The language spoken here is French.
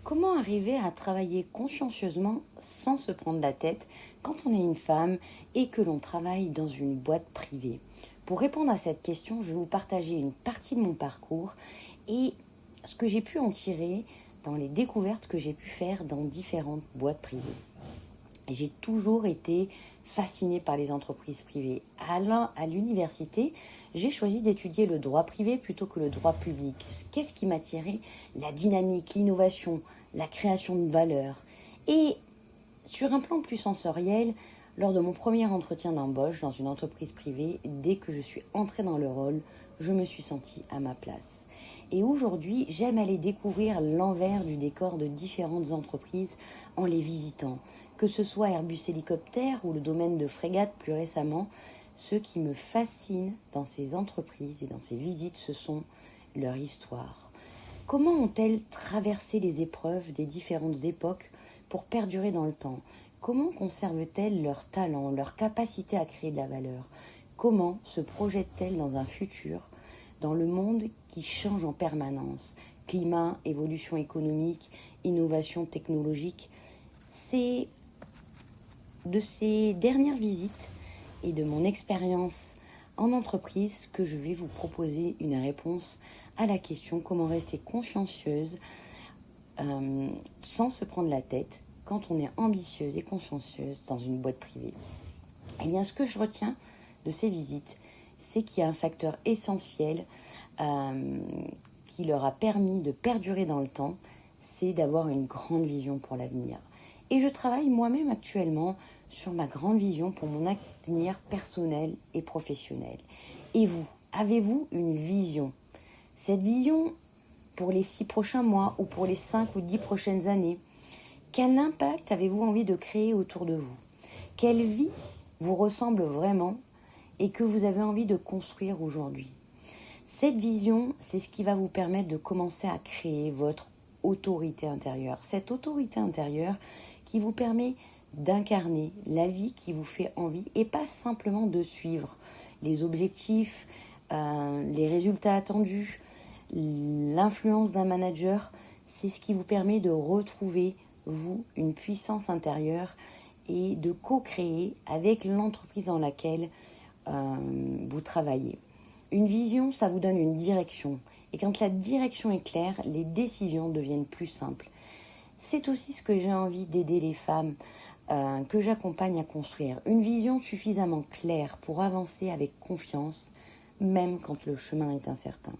Comment arriver à travailler consciencieusement sans se prendre la tête quand on est une femme et que l'on travaille dans une boîte privée? Pour répondre à cette question, je vais vous partager une partie de mon parcours et ce que j'ai pu en tirer dans les découvertes que j'ai pu faire dans différentes boîtes privées. Et j'ai toujours été fascinée par les entreprises privées. À l'université, j'ai choisi d'étudier le droit privé plutôt que le droit public. Qu'est-ce qui m'attirait? La dynamique, l'innovation, la création de valeur. Et sur un plan plus sensoriel, lors de mon premier entretien d'embauche dans une entreprise privée, dès que je suis entrée dans le rôle, je me suis sentie à ma place. Et aujourd'hui, j'aime aller découvrir l'envers du décor de différentes entreprises en les visitant. Que ce soit Airbus Hélicoptère ou le domaine de Frégate plus récemment, ce qui me fascine dans ces entreprises et dans ces visites, ce sont leurs histoires. Comment ont-elles traversé les épreuves des différentes époques pour perdurer dans le temps? Comment conservent-elles leur talent, leur capacité à créer de la valeur? Comment se projettent-elles dans un futur, dans le monde qui change en permanence? Climat, évolution économique, innovation technologique. C'est de ces dernières visites et de mon expérience en entreprise que je vais vous proposer une réponse à la question comment rester consciencieuse sans se prendre la tête quand on est ambitieuse et consciencieuse dans une boîte privée. Eh bien, ce que je retiens de ces visites, c'est qu'il y a un facteur essentiel qui leur a permis de perdurer dans le temps, c'est d'avoir une grande vision pour l'avenir. Et je travaille moi-même actuellement sur ma grande vision pour mon avenir personnel et professionnel. Et vous, avez-vous une vision? Cette vision, pour les 6 prochains mois ou pour les 5 ou 10 prochaines années, quel impact avez-vous envie de créer autour de vous? Quelle vie vous ressemble vraiment et que vous avez envie de construire aujourd'hui? Cette vision, c'est ce qui va vous permettre de commencer à créer votre autorité intérieure. Cette autorité intérieure qui vous permet d'incarner la vie qui vous fait envie et pas simplement de suivre les objectifs, les résultats attendus, l'influence d'un manager. C'est ce qui vous permet de retrouver, vous, une puissance intérieure et de co-créer avec l'entreprise dans laquelle vous travaillez. Une vision, ça vous donne une direction. Et quand la direction est claire, les décisions deviennent plus simples. C'est aussi ce que j'ai envie d'aider les femmes que j'accompagne à construire. Une vision suffisamment claire pour avancer avec confiance, même quand le chemin est incertain.